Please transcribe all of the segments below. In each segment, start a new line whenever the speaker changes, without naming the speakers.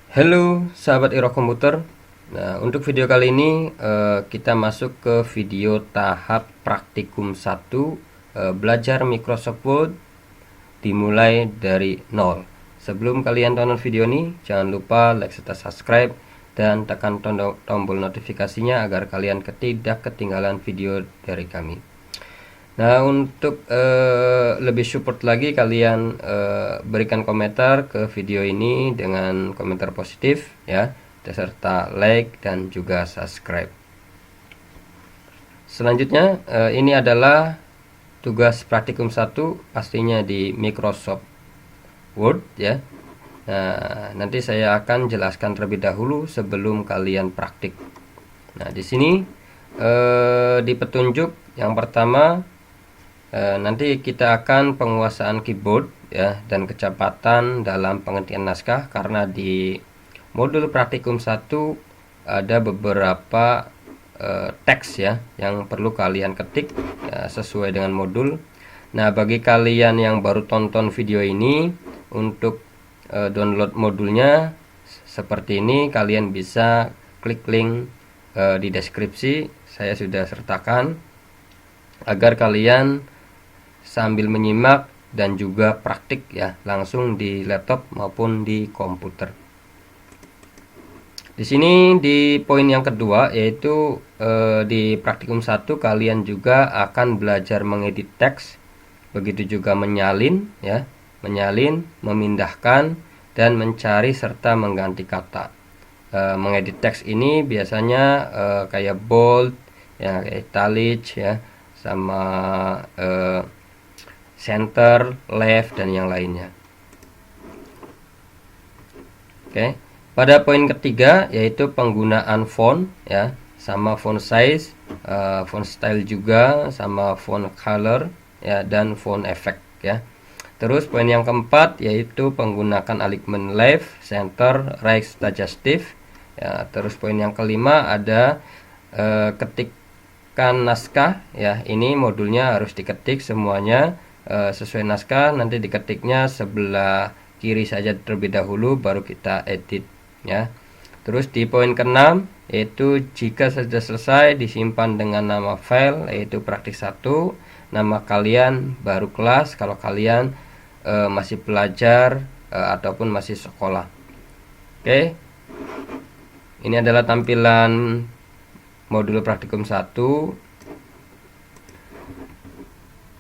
Halo sahabat Iro Komputer. Nah, untuk video kali ini kita masuk ke video tahap praktikum 1, belajar Microsoft Word dimulai dari nol. Sebelum kalian tonton video ini, jangan lupa like serta subscribe dan tekan tombol notifikasinya agar kalian tidak ketinggalan video dari kami. Nah, untuk lebih support lagi, kalian berikan komentar ke video ini dengan komentar positif ya, serta like dan juga subscribe. Selanjutnya ini adalah tugas praktikum 1, pastinya di Microsoft Word ya. Nah, nanti saya akan jelaskan terlebih dahulu sebelum kalian praktik. Nah, di sini di petunjuk yang pertama, nanti kita akan penguasaan keyboard ya dan kecepatan dalam pengertian naskah, karena di modul praktikum 1 ada beberapa teks ya yang perlu kalian ketik ya, sesuai dengan modul. Nah, bagi kalian yang baru tonton video ini, untuk download modulnya seperti ini, kalian bisa klik link di deskripsi, saya sudah sertakan agar kalian sambil menyimak dan juga praktik ya, langsung di laptop maupun di komputer. Di sini di poin yang kedua, yaitu di praktikum 1 kalian juga akan belajar mengedit teks, begitu juga menyalin ya, memindahkan dan mencari serta mengganti kata. Mengedit teks ini biasanya kayak bold ya, italic ya, sama center, left, dan yang lainnya. Oke. Pada poin ketiga, yaitu penggunaan font ya, sama font size, font style juga, sama font color ya, dan font effect ya. Terus poin yang keempat, yaitu penggunaan alignment left, center, right, suggestive ya. Terus poin yang kelima ada ketikkan naskah ya. Ini modulnya harus diketik semuanya sesuai naskah, nanti diketiknya sebelah kiri saja terlebih dahulu, baru kita edit ya. Terus di poin ke-6, yaitu jika sudah selesai disimpan dengan nama file, yaitu praktik 1, nama kalian baru kelas kalau kalian masih pelajar ataupun masih sekolah. Oke. Ini adalah tampilan modul praktikum 1.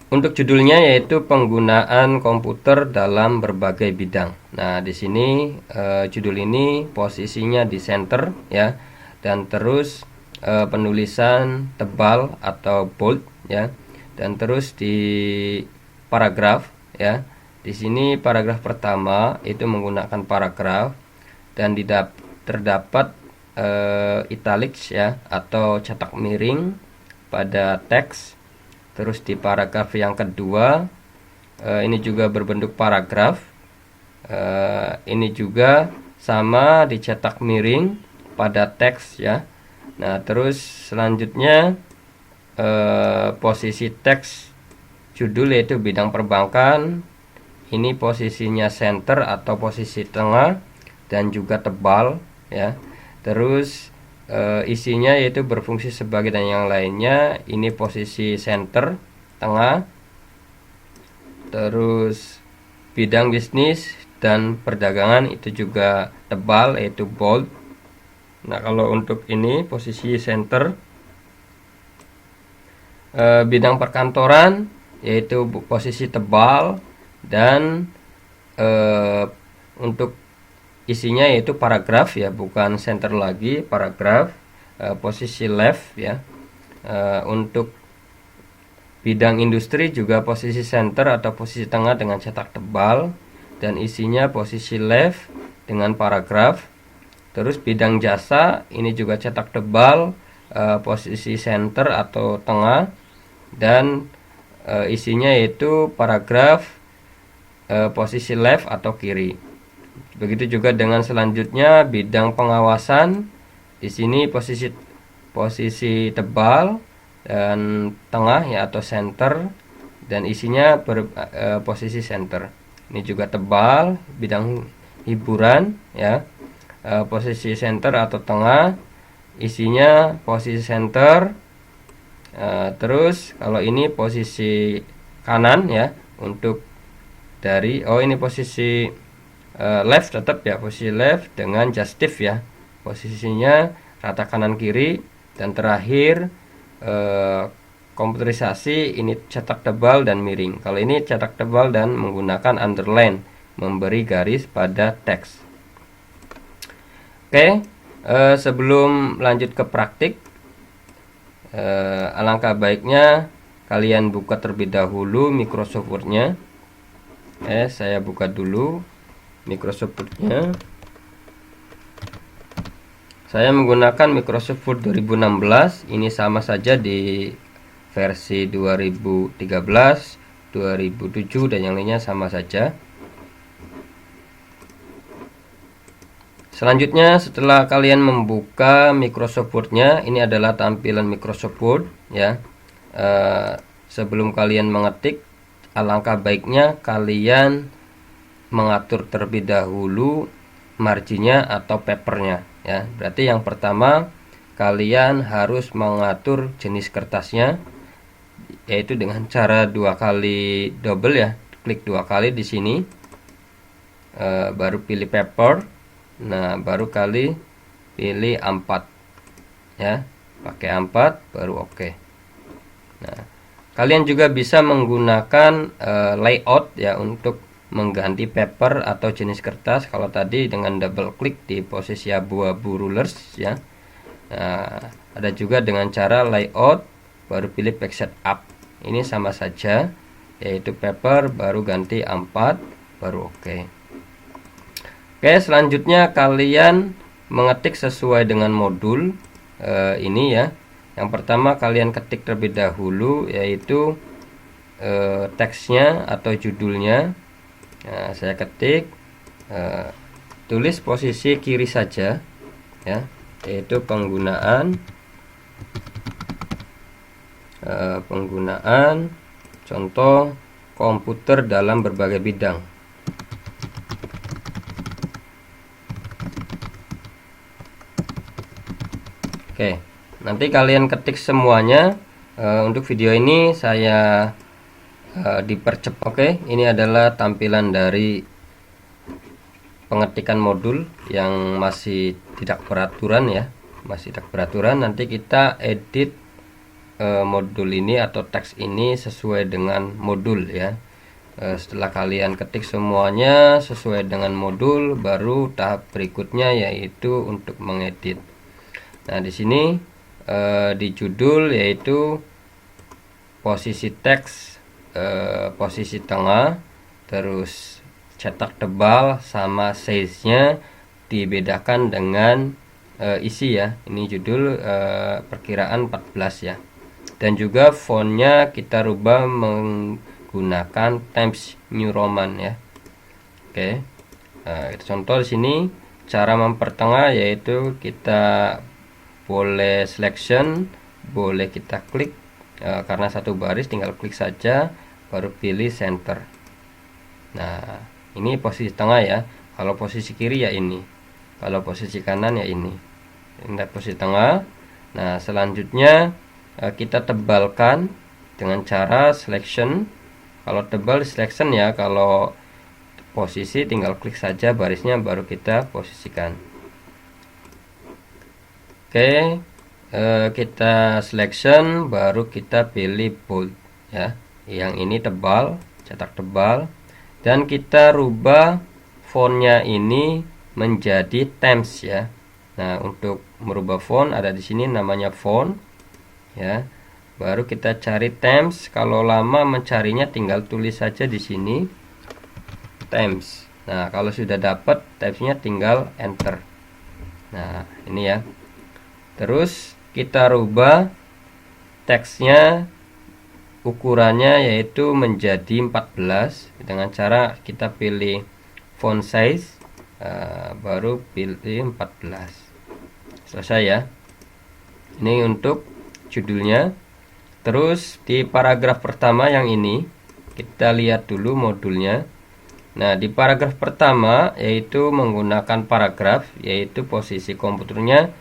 Untuk judulnya yaitu penggunaan komputer dalam berbagai bidang. Nah, di sini judul ini posisinya di center ya, dan terus penulisan tebal atau bold ya, dan terus di paragraf ya. Di sini paragraf pertama itu menggunakan paragraf, dan terdapat italics ya, atau cetak miring pada teks. Terus di paragraf yang kedua ini juga berbentuk paragraf, ini juga sama dicetak miring pada teks ya. Nah, terus selanjutnya posisi teks judul yaitu bidang perbankan, ini posisinya center atau posisi tengah dan juga tebal ya. Terus isinya yaitu berfungsi sebagai dan yang lainnya, ini posisi center tengah. Terus bidang bisnis dan perdagangan itu juga tebal yaitu bold. Nah, kalau untuk ini posisi center. Bidang perkantoran yaitu posisi tebal, dan untuk isinya yaitu paragraf ya, bukan center lagi, paragraf, posisi left ya. Untuk bidang industri juga posisi center atau posisi tengah dengan cetak tebal, dan isinya posisi left dengan paragraf. Terus bidang jasa ini juga cetak tebal, posisi center atau tengah, dan isinya yaitu paragraf, posisi left atau kiri. Begitu juga dengan selanjutnya bidang pengawasan. Di sini posisi tebal dan tengah ya, atau center, dan isinya posisi center. Ini juga tebal. Bidang hiburan ya, posisi center atau tengah, isinya posisi center. Terus kalau ini posisi kanan ya, untuk dari ini posisi left tetap ya, posisi left dengan justif ya, posisinya rata kanan kiri. Dan terakhir komputerisasi, ini cetak tebal dan miring. Kalau ini cetak tebal dan menggunakan underline, memberi garis pada teks. Oke, sebelum lanjut ke praktik, alangkah baiknya kalian buka terlebih dahulu Microsoft Word-nya. Saya buka dulu Microsoft Word-nya. Saya menggunakan Microsoft Word 2016. Ini sama saja di versi 2013, 2007 dan yang lainnya sama saja. Selanjutnya, setelah kalian membuka Microsoft Word-nya, ini adalah tampilan Microsoft Word ya. Sebelum kalian mengetik, alangkah baiknya kalian mengatur terlebih dahulu marginnya atau papernya ya. Berarti yang pertama, kalian harus mengatur jenis kertasnya, yaitu dengan cara 2 kali double ya, klik 2 kali di sini, baru pilih paper. Nah, baru kali pilih A4 ya, pakai A4 baru oke. Nah, kalian juga bisa menggunakan layout ya untuk mengganti paper atau jenis kertas. Kalau tadi dengan double klik di posisi abu-abu rulers ya. Nah, ada juga dengan cara layout baru pilih backset up. Ini sama saja, yaitu paper baru ganti A4 baru oke. Oke, selanjutnya kalian mengetik sesuai dengan modul ini ya. Yang pertama kalian ketik terlebih dahulu, yaitu teksnya atau judulnya. Nah, saya ketik, tulis posisi kiri saja ya, yaitu penggunaan contoh komputer dalam berbagai bidang. Oke, nanti kalian ketik semuanya. Untuk video ini saya dipercepat. Oke, ini adalah tampilan dari pengetikan modul yang masih tidak beraturan ya, masih tidak beraturan. Nanti kita edit modul ini atau teks ini sesuai dengan modul ya. Setelah kalian ketik semuanya sesuai dengan modul, baru tahap berikutnya yaitu untuk mengedit. Nah, di sini di judul yaitu posisi teks, posisi tengah, terus cetak tebal sama size-nya dibedakan dengan isi ya. Ini judul perkiraan 14 ya. Dan juga fontnya kita rubah menggunakan Times New Roman ya. Oke. Contoh di sini cara mempertengah yaitu kita boleh selection, boleh kita klik, karena satu baris tinggal klik saja baru pilih center. Nah, ini posisi tengah ya. Kalau posisi kiri ya ini, kalau posisi kanan ya ini. Ini posisi tengah. Nah, selanjutnya kita tebalkan dengan cara selection. Kalau tebal selection ya, kalau posisi tinggal klik saja barisnya baru kita posisikan. Oke, kita selection baru kita pilih bold ya. Yang ini tebal, cetak tebal, dan kita rubah fontnya ini menjadi Times ya. Nah, untuk merubah font ada di sini namanya font ya. Baru kita cari Times. Kalau lama mencarinya tinggal tulis saja di sini Times. Nah, kalau sudah dapat Times-nya tinggal enter. Nah, ini ya. Terus kita rubah teksnya, ukurannya yaitu menjadi 14 dengan cara kita pilih font size, baru pilih 14. Selesai ya. Ini untuk judulnya. Terus di paragraf pertama yang ini kita lihat dulu modulnya. Nah, di paragraf pertama yaitu menggunakan paragraf, yaitu posisi komputernya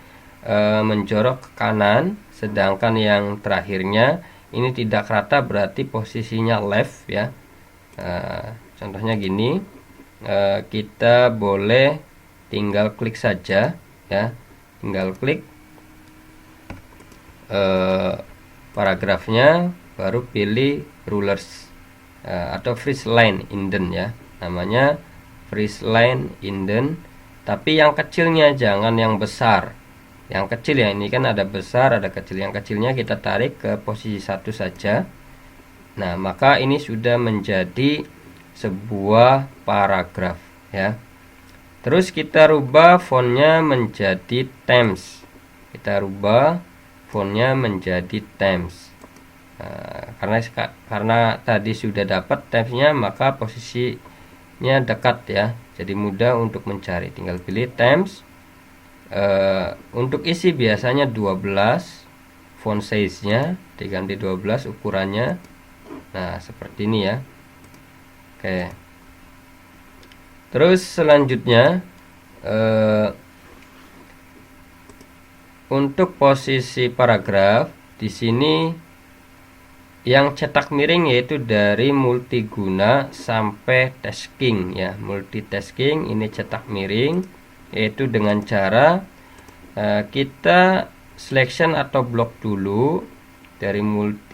menjorok ke kanan, sedangkan yang terakhirnya ini tidak rata, berarti posisinya left ya. Contohnya gini, kita boleh tinggal klik saja ya, tinggal klik paragrafnya, baru pilih rulers atau freeze line indent ya, namanya freeze line indent, tapi yang kecilnya, jangan yang besar. Yang kecil ya, ini kan ada besar ada kecil, yang kecilnya kita tarik ke posisi 1 saja. Nah, maka ini sudah menjadi sebuah paragraf ya. Terus kita rubah fontnya menjadi Times. Kita rubah fontnya menjadi Times. Karena tadi sudah dapat Timesnya, maka posisinya dekat ya, jadi mudah untuk mencari. Tinggal pilih Times. Untuk isi biasanya 12, font size-nya diganti 12 ukurannya. Nah, seperti ini ya. Oke. Terus selanjutnya untuk posisi paragraf di sini yang cetak miring yaitu dari multiguna sampai tasking ya. Multitasking ini cetak miring, yaitu dengan cara kita selection atau blok dulu dari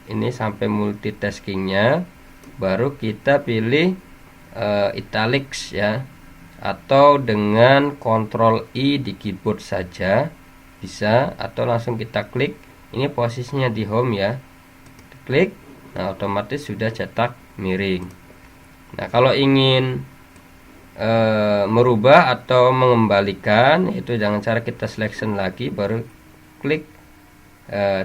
ini sampai multitaskingnya, baru kita pilih italics ya, atau dengan Ctrl I di keyboard saja bisa, atau langsung kita klik. Ini posisinya di home ya, klik, nah otomatis sudah cetak miring. Nah, kalau ingin merubah atau mengembalikan, itu dengan cara kita selection lagi, baru klik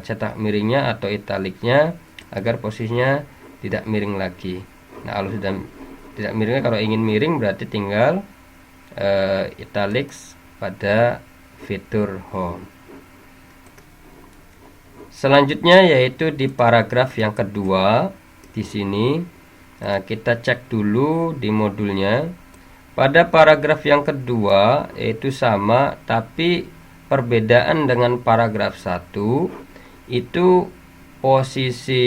cetak miringnya atau italiknya agar posisinya tidak miring lagi. Nah, kalau sudah tidak miringnya, kalau ingin miring berarti tinggal italics pada fitur home. Selanjutnya yaitu di paragraf yang kedua. Di sini kita cek dulu di modulnya. Pada paragraf yang kedua yaitu sama, tapi perbedaan dengan paragraf 1 itu posisi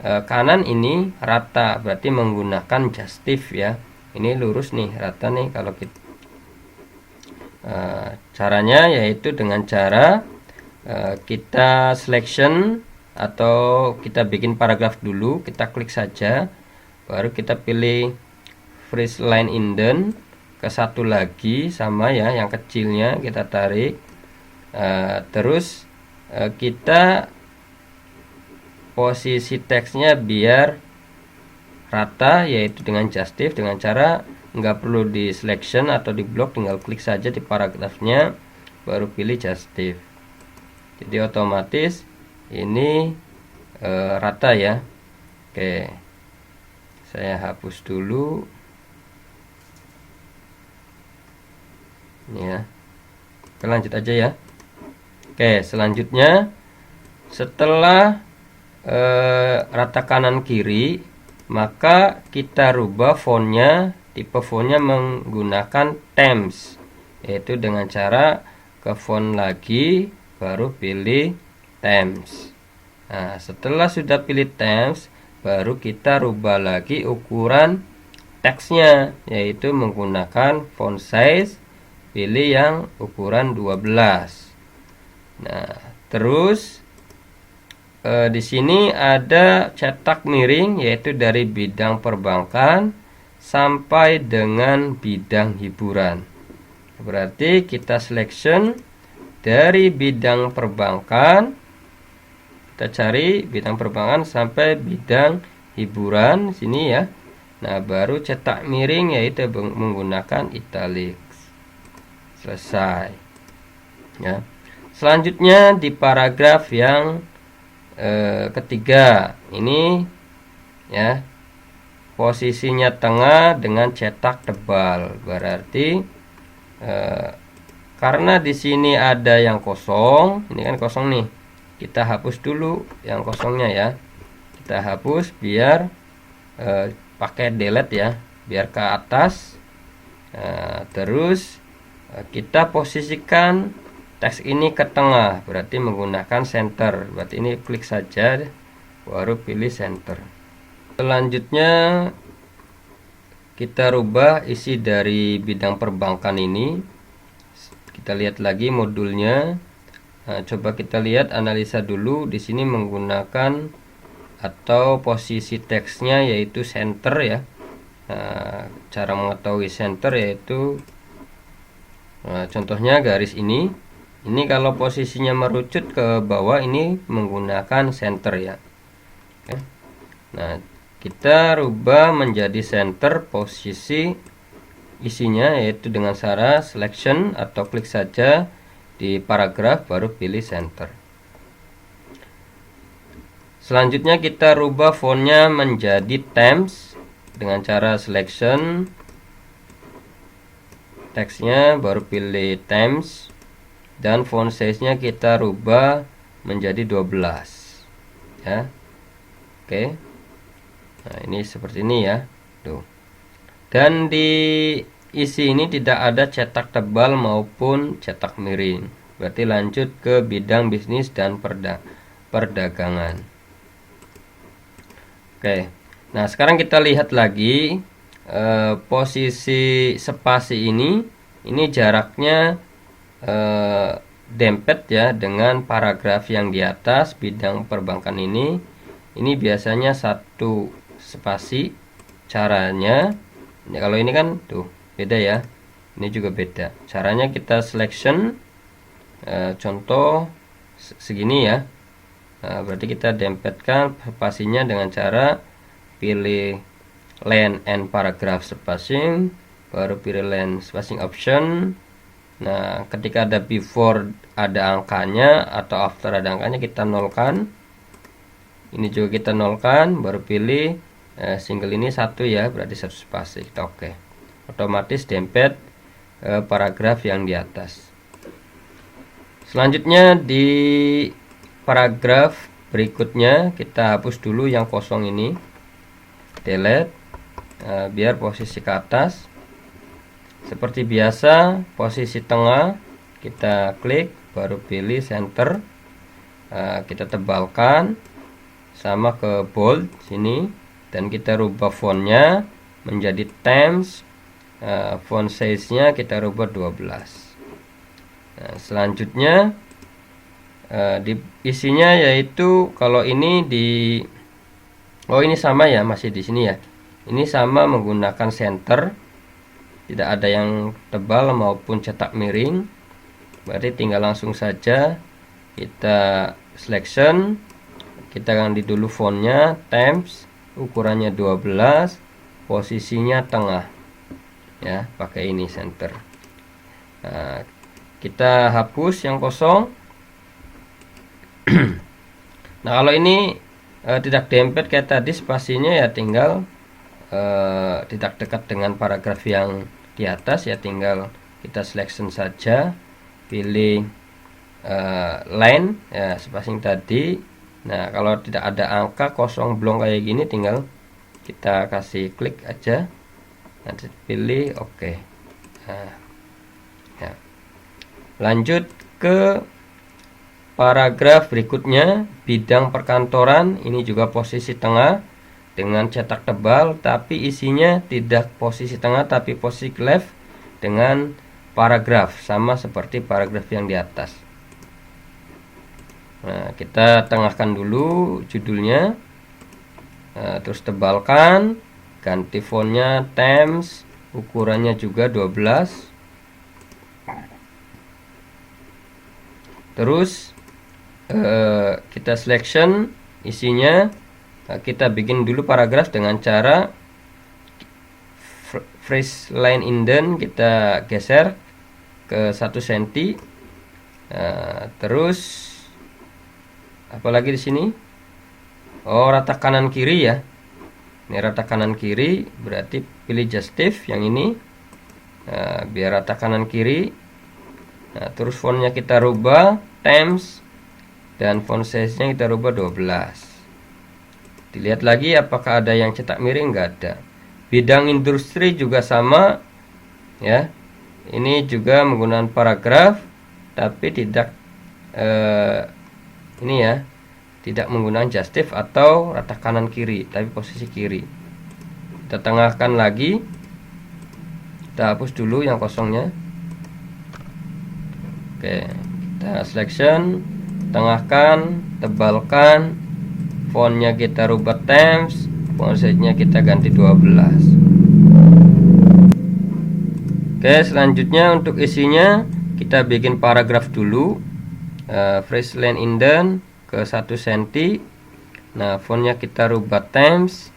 kanan ini rata, berarti menggunakan justif ya. Ini lurus nih, rata nih. Kalau kita caranya yaitu dengan cara kita selection atau kita bikin paragraf dulu, kita klik saja, baru kita pilih freeze line indent ke satu lagi, sama ya, yang kecilnya kita tarik. Terus kita posisi teksnya biar rata, yaitu dengan justif, dengan cara nggak perlu di selection atau di blok, tinggal klik saja di paragrafnya, baru pilih justif. Jadi otomatis ini rata ya. Oke, saya hapus dulu ini ya. Oke, lanjut aja ya. Oke, selanjutnya setelah rata kanan kiri, maka kita rubah fontnya, tipe fontnya menggunakan Times, yaitu dengan cara ke font lagi, baru pilih Times. Nah, setelah sudah pilih Times, baru kita rubah lagi ukuran teksnya, yaitu menggunakan font size, pilih yang ukuran 12. Nah, terus di sini ada cetak miring, yaitu dari bidang perbankan sampai dengan bidang hiburan. Berarti kita selection dari bidang perbankan, kita cari bidang perbankan sampai bidang hiburan sini ya. Nah, baru cetak miring, yaitu menggunakan italics. Selesai ya. Selanjutnya di paragraf yang ketiga ini ya, posisinya tengah dengan cetak tebal, berarti karena di sini ada yang kosong, ini kan kosong nih, kita hapus dulu yang kosongnya ya, kita hapus biar pakai delete ya. biar ke atas. Terus kita posisikan teks ini ke tengah, berarti menggunakan center. Berarti ini klik saja baru pilih center. Selanjutnya kita rubah isi dari bidang perbankan ini. Kita lihat lagi modulnya. Coba kita lihat analisa dulu. Di sini menggunakan atau posisi teksnya yaitu center ya. Cara mengetahui center yaitu contohnya garis ini. Ini kalau posisinya merucut ke bawah ini menggunakan center ya. Nah, kita rubah menjadi center posisi isinya yaitu dengan cara selection atau klik saja di paragraf baru pilih center. Selanjutnya kita rubah fontnya menjadi Times dengan cara selection, teksnya baru pilih Times, dan font size-nya kita rubah menjadi 12 ya. Oke. Nah, ini seperti ini ya. Tuh. Dan di isi ini tidak ada cetak tebal maupun cetak miring. Berarti lanjut ke bidang bisnis dan perdagangan. Oke. Nah, sekarang kita lihat lagi posisi spasi ini jaraknya dempet ya dengan paragraf yang di atas bidang perbankan ini. Ini biasanya satu spasi caranya. Kalau ini kan tuh beda ya. Ini juga beda. Caranya kita selection contoh segini ya. Berarti kita dempetkan spasinya dengan cara pilih line and paragraph spacing, baru pilih line spacing option. Nah, ketika ada before ada angkanya atau after ada angkanya kita nolkan. Ini juga kita nolkan, baru pilih single ini satu ya, berarti satu spasi. Kita oke. Otomatis dempet paragraf yang di atas. Selanjutnya di paragraf berikutnya kita hapus dulu yang kosong ini, delete, biar posisi ke atas. Seperti biasa, posisi tengah kita klik baru pilih center, kita tebalkan sama ke bold sini, dan kita rubah fontnya menjadi Times, font size-nya kita rubah 12. Nah, selanjutnya di isinya yaitu kalau ini ini sama ya, masih di sini ya. Ini sama menggunakan center, tidak ada yang tebal maupun cetak miring. Berarti tinggal langsung saja kita selection, kita ganti dulu fontnya Times, ukurannya 12, posisinya tengah ya, pakai ini center. Nah, kita hapus yang kosong. Nah, kalau ini tidak dempet kayak tadi spasinya ya, tinggal tidak dekat dengan paragraf yang di atas ya, tinggal kita selection saja, pilih line ya, spacing tadi. Nah, kalau tidak ada angka kosong blong kayak gini, tinggal kita kasih klik aja, nanti pilih oke. Nah, ya. Lanjut ke paragraf berikutnya, bidang perkantoran. Ini juga posisi tengah dengan cetak tebal, tapi isinya tidak posisi tengah tapi posisi left dengan paragraf, sama seperti paragraf yang di atas. Nah, kita tengahkan dulu judulnya, terus tebalkan, ganti fontnya Times, ukurannya juga 12. Terus kita selection isinya, kita bikin dulu paragraf dengan cara phrase line indent kita geser ke 1 cm. Terus apalagi di sini, rata kanan kiri ya. Ini rata kanan kiri, berarti pilih justif yang ini, biar rata kanan kiri. Nah, terus fontnya kita rubah Times, dan font size-nya kita rubah 12. Dilihat lagi apakah ada yang cetak miring, nggak ada. Bidang industri juga sama ya. Ini juga menggunakan paragraf, tapi tidak ini ya, tidak menggunakan justif atau rata kanan kiri, tapi posisi kiri. Kita tengahkan lagi, kita hapus dulu yang kosongnya. Oke, kita selection, tengahkan, tebalkan, fontnya kita rubah Times, font size-nya kita ganti 12. Oke, selanjutnya untuk isinya kita bikin paragraf dulu, phrase line indent ke 1 cm. Nah, fontnya kita rubah Times,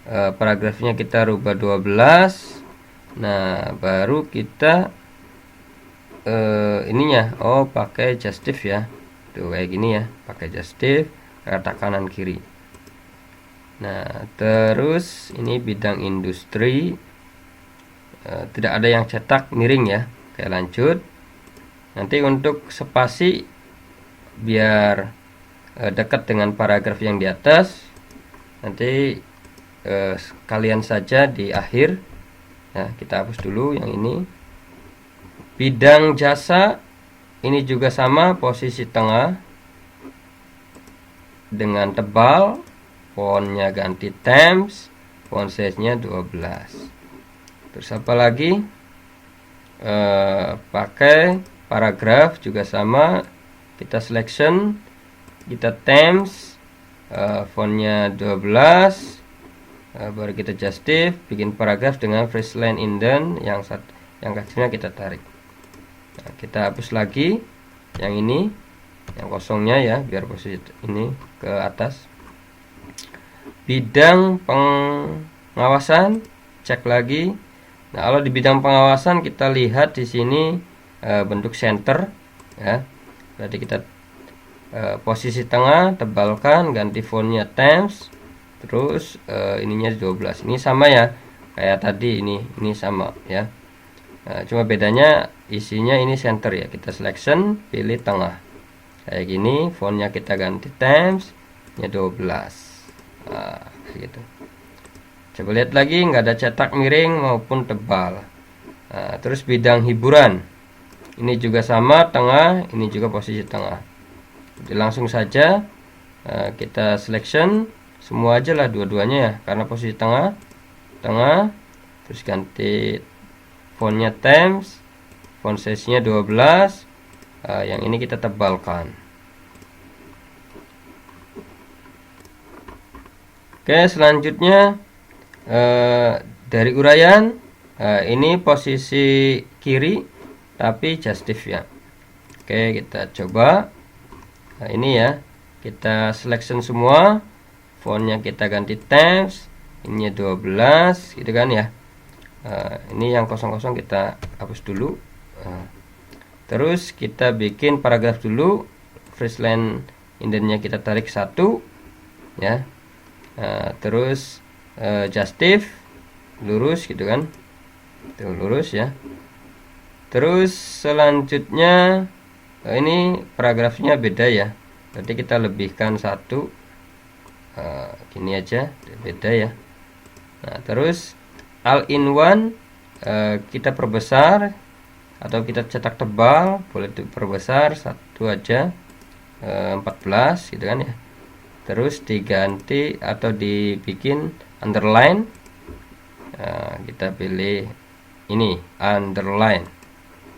paragrafnya kita rubah 12. Nah, baru kita ininya pakai justif ya, tuh kayak gini ya, pakai justif rata kanan kiri. Nah, terus ini bidang industri, tidak ada yang cetak miring ya. Oke, lanjut. Nanti untuk spasi biar dekat dengan paragraf yang di atas, nanti kalian saja di akhir ya. Kita hapus dulu yang ini. Bidang jasa ini juga sama, posisi tengah dengan tebal, fontnya ganti Times, font size-nya 12. Terus apa lagi? Pakai paragraf juga sama, kita selection, kita Times, fontnya 12, baru kita justif, bikin paragraf dengan phrase line indent yang kecilnya kita tarik. Nah, kita hapus lagi yang ini, yang kosongnya ya, biar posisi ini ke atas. Bidang pengawasan, cek lagi. Nah, kalau di bidang pengawasan kita lihat di sini bentuk center ya. Berarti kita posisi tengah, tebalkan, ganti fontnya Times, terus ininya 12. Ini sama ya kayak tadi, ini sama ya. Nah, cuma bedanya isinya ini center ya. Kita selection, pilih tengah kayak gini, fontnya kita ganti Times nya 12. Nah, gitu. Coba lihat lagi, nggak ada cetak miring maupun tebal. Nah, terus bidang hiburan, ini juga sama, tengah, ini juga posisi tengah. Jadi langsung saja kita selection semua aja lah, dua-duanya ya, karena posisi tengah, terus ganti fontnya Times, font size-nya 12. Yang ini kita tebalkan. Oke, selanjutnya dari uraian, ini posisi kiri tapi justif ya. Oke, kita coba. Nah, ini ya, kita selection semua, fontnya kita ganti Times, ini 12 gitu kan ya. Ini yang kosong-kosong kita hapus dulu. Terus kita bikin paragraf dulu, phrase line indentnya kita tarik 1 ya. Terus justif lurus gitu kan, tuh lurus ya. Terus selanjutnya ini paragrafnya beda ya, berarti kita lebihkan 1, gini aja, beda ya. Nah, terus all in one, kita perbesar atau kita cetak tebal, boleh diperbesar 1 aja, 14 gitu kan ya. Terus diganti atau dibikin underline, kita pilih ini underline.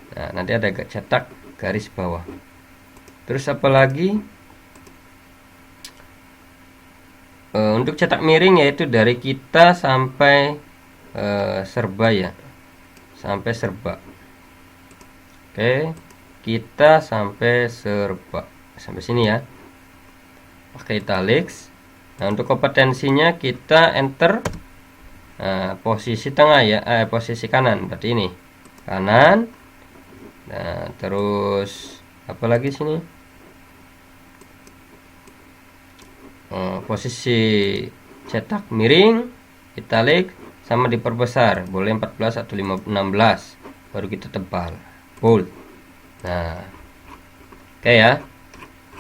Nah, nanti ada cetak garis bawah. Terus apa lagi? Untuk cetak miring yaitu dari kita sampai serba ya, sampai serba. Oke, kita sampai serba, sampai sini ya, pakai italics. Nah, untuk kompetensinya kita enter posisi tengah ya, posisi kanan, berarti ini kanan. Nah, terus apa lagi sini? Posisi cetak miring, italic, sama diperbesar, boleh 14 atau 16, baru kita tebal, bold. Nah, oke ya.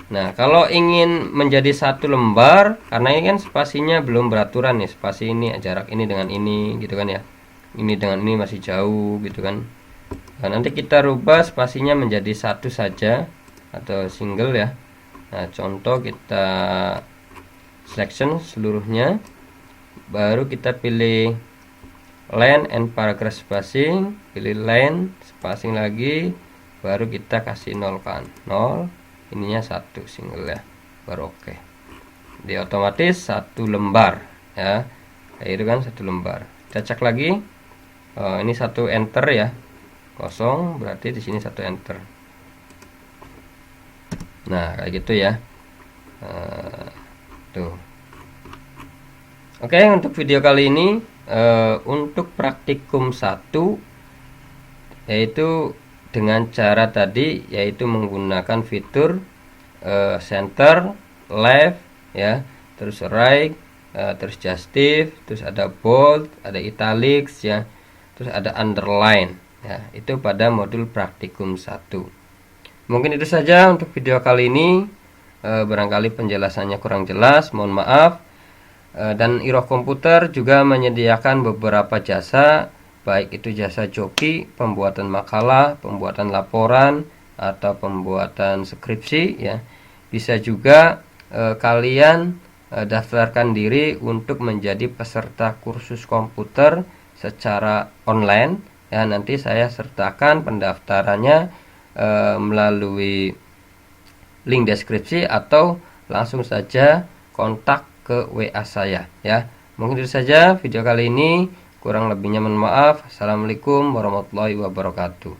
Nah, kalau ingin menjadi satu lembar, karena ini kan spasinya belum beraturan nih, spasi ini jarak ini dengan ini gitu kan ya. Ini dengan ini masih jauh gitu kan. Nah, nanti kita rubah spasinya menjadi satu saja atau single ya. Nah, contoh kita selection seluruhnya, baru kita pilih line and paragraph spacing, pilih line spacing lagi, baru kita kasih 0 kan, 0, ininya satu single ya, baru oke. Dia otomatis satu lembar ya, kayak itu kan, satu lembar. Kita cek lagi, ini satu enter ya, kosong, berarti di sini satu enter. Nah, kayak gitu ya. Tuh. Oke, untuk video kali ini untuk praktikum 1 yaitu dengan cara tadi, yaitu menggunakan fitur center, left ya, terus right, terus justif, terus ada bold, ada italics ya, terus ada underline ya. Itu pada modul praktikum 1. Mungkin itu saja untuk video kali ini. Barangkali penjelasannya kurang jelas, mohon maaf. Dan Iroh Komputer juga menyediakan beberapa jasa, baik itu jasa joki, pembuatan makalah, pembuatan laporan, atau pembuatan skripsi ya. Bisa juga kalian daftarkan diri untuk menjadi peserta kursus komputer secara online ya. Nanti saya sertakan pendaftarannya melalui link deskripsi, atau langsung saja kontak ke WA saya ya. Mungkin itu saja video kali ini, kurang lebihnya mohon maaf. Assalamualaikum warahmatullahi wabarakatuh.